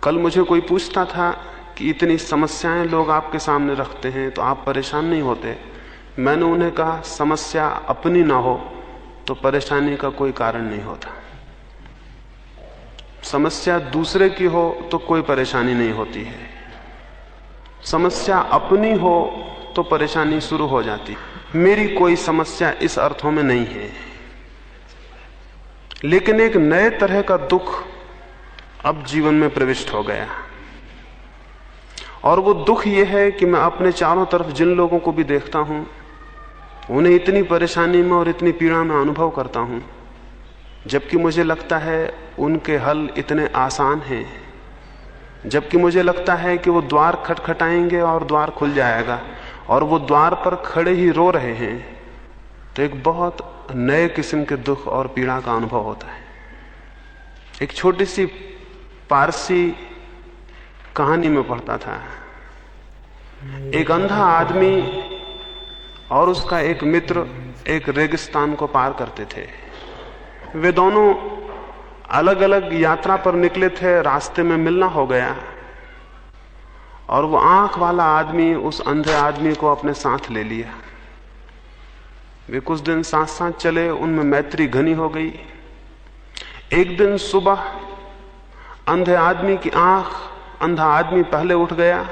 कल मुझे कोई पूछता था कि इतनी समस्याएं लोग आपके सामने रखते हैं तो आप परेशान नहीं होते? मैंने उन्हें कहा, समस्या अपनी ना हो तो परेशानी का कोई कारण नहीं होता। समस्या दूसरे की हो तो कोई परेशानी नहीं होती है। समस्या अपनी हो तो परेशानी शुरू हो जाती। मेरी कोई समस्या इस अर्थों में नहीं है, लेकिन एक नए तरह का दुख अब जीवन में प्रविष्ट हो गया। और वो दुख ये है कि मैं अपने चारों तरफ जिन लोगों को भी देखता हूं, उन्हें इतनी परेशानी में और इतनी पीड़ा में अनुभव करता हूं, जबकि मुझे लगता है उनके हल इतने आसान हैं, जबकि मुझे लगता है कि वो द्वार खटखटाएंगे और द्वार खुल जाएगा, और वो द्वार पर खड़े ही रो रहे हैं। तो एक बहुत नए किस्म के दुख और पीड़ा का अनुभव होता है। एक छोटी सी पारसी कहानी में पढ़ता था, एक अंधा आदमी और उसका एक मित्र एक रेगिस्तान को पार करते थे। वे दोनों अलग अलग यात्रा पर निकले थे, रास्ते में मिलना हो गया और वो आंख वाला आदमी उस अंधे आदमी को अपने साथ ले लिया। वे कुछ दिन साथ साथ चले, उनमें मैत्री घनी हो गई। एक दिन सुबह अंधे आदमी की आंख, अंधा आदमी पहले उठ गया,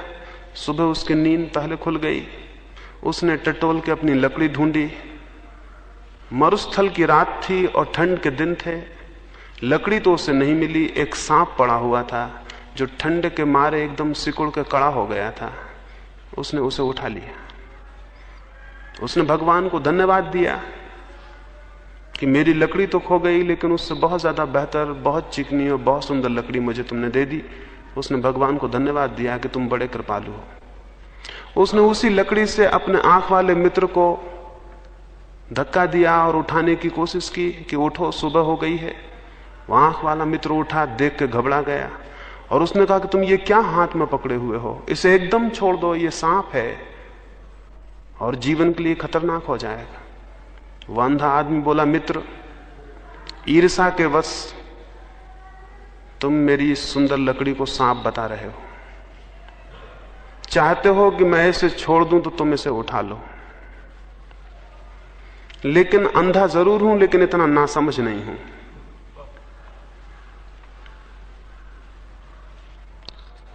सुबह उसकी नींद पहले खुल गई। उसने टटोल के अपनी लकड़ी ढूंढी। मरुस्थल की रात थी और ठंड के दिन थे। लकड़ी तो उसे नहीं मिली। एक सांप पड़ा हुआ था जो ठंड के मारे एकदम सिकुड़ के कड़ा हो गया था। उसने उसे उठा लिया। उसने भगवान को धन्यवाद दिया कि मेरी लकड़ी तो खो गई, लेकिन उससे बहुत ज्यादा बेहतर, बहुत चिकनी और बहुत सुंदर लकड़ी मुझे तुमने दे दी। उसने भगवान को धन्यवाद दिया कि तुम बड़े कृपालु हो। उसने उसी लकड़ी से अपने आंख वाले मित्र को धक्का दिया और उठाने की कोशिश की कि उठो, सुबह हो गई है। वो आंख वाला मित्र उठा, देख के घबरा गया और उसने कहा कि तुम ये क्या हाथ में पकड़े हुए हो? इसे एकदम छोड़ दो, ये सांप है और जीवन के लिए खतरनाक हो जाएगा। वो अंधा आदमी बोला, मित्र, ईर्ष्या के वश तुम मेरी इस सुंदर लकड़ी को सांप बता रहे हो। चाहते हो कि मैं इसे छोड़ दूं तो तुम इसे उठा लो, लेकिन अंधा जरूर हूं, लेकिन इतना नासमझ नहीं हूं।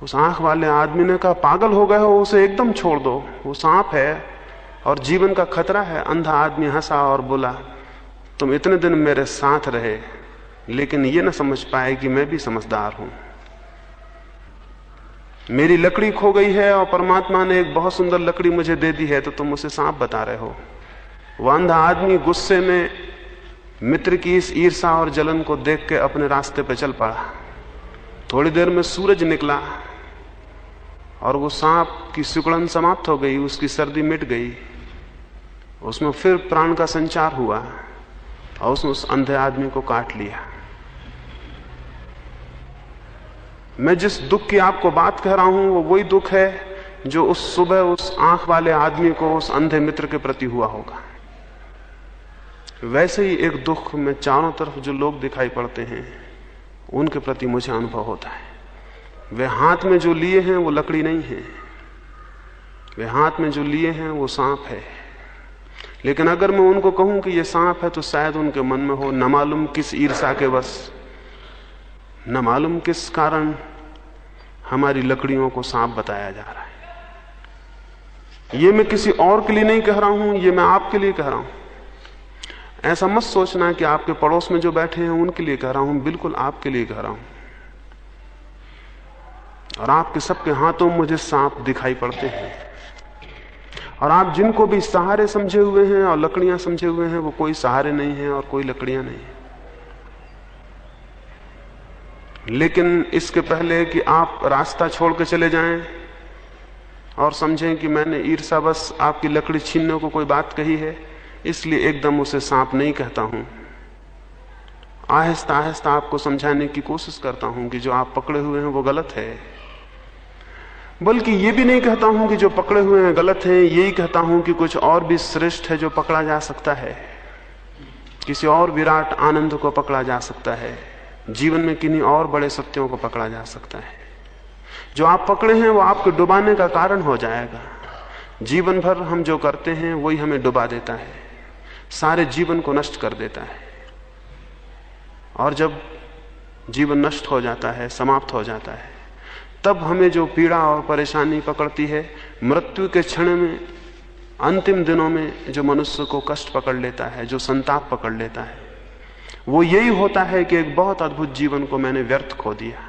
उस आंख वाले आदमी ने कहा, पागल हो गए हो, उसे एकदम छोड़ दो, वो सांप है और जीवन का खतरा है। अंधा आदमी हंसा और बोला, तुम इतने दिन मेरे साथ रहे, लेकिन ये न समझ पाए कि मैं भी समझदार हूं। मेरी लकड़ी खो गई है और परमात्मा ने एक बहुत सुंदर लकड़ी मुझे दे दी है, तो तुम उसे सांप बता रहे हो। वह अंधा आदमी गुस्से में मित्र की इस ईर्ष्या और जलन को देख के अपने रास्ते पर चल पड़ा। थोड़ी देर में सूरज निकला और वो सांप की सिकुड़न समाप्त हो गई, उसकी सर्दी मिट गई। उसमें फिर प्राण का संचार हुआ और उसने उस अंधे आदमी को काट लिया। मैं जिस दुख की आपको बात कह रहा हूं वो वही दुख है जो उस सुबह उस आंख वाले आदमी को उस अंधे मित्र के प्रति हुआ होगा। वैसे ही एक दुख में चारों तरफ जो लोग दिखाई पड़ते हैं उनके प्रति मुझे अनुभव होता है। वे हाथ में जो लिए हैं वो लकड़ी नहीं है, वे हाथ में जो लिए हैं वो सांप है। लेकिन अगर मैं उनको कहूं कि ये सांप है तो शायद उनके मन में हो, न मालूम किस ईर्ष्या के वश, न मालूम किस कारण हमारी लकड़ियों को सांप बताया जा रहा है। ये मैं किसी और के लिए नहीं कह रहा हूं, ये मैं आपके लिए कह रहा हूं। ऐसा मत सोचना कि आपके पड़ोस में जो बैठे हैं उनके लिए कह रहा हूं, बिल्कुल आपके लिए कह रहा हूं। और आपके सबके हाथों मुझे सांप दिखाई पड़ते हैं, और आप जिनको भी सहारे समझे हुए हैं और लकड़ियां समझे हुए हैं वो कोई सहारे नहीं है और कोई लकड़ियां नहीं है। लेकिन इसके पहले कि आप रास्ता छोड़ के चले जाएं और समझें कि मैंने ईर्ष्यावश आपकी लकड़ी छीनने को कोई बात कही है, इसलिए एकदम उसे सांप नहीं कहता हूं। आहिस्ता आहिस्ता आपको समझाने की कोशिश करता हूं कि जो आप पकड़े हुए हैं वो गलत है। बल्कि ये भी नहीं कहता हूं कि जो पकड़े हुए हैं गलत है, यही कहता हूं कि कुछ और भी श्रेष्ठ है जो पकड़ा जा सकता है। किसी और विराट आनंद को पकड़ा जा सकता है, जीवन में किन्हीं और बड़े सत्यों को पकड़ा जा सकता है। जो आप पकड़े हैं वो आपके डुबाने का कारण हो जाएगा। जीवन भर हम जो करते हैं वही हमें डुबा देता है, सारे जीवन को नष्ट कर देता है। और जब जीवन नष्ट हो जाता है, समाप्त हो जाता है, तब हमें जो पीड़ा और परेशानी पकड़ती है, मृत्यु के क्षण में, अंतिम दिनों में जो मनुष्य को कष्ट पकड़ लेता है, जो संताप पकड़ लेता है, वो यही होता है कि एक बहुत अद्भुत जीवन को मैंने व्यर्थ खो दिया।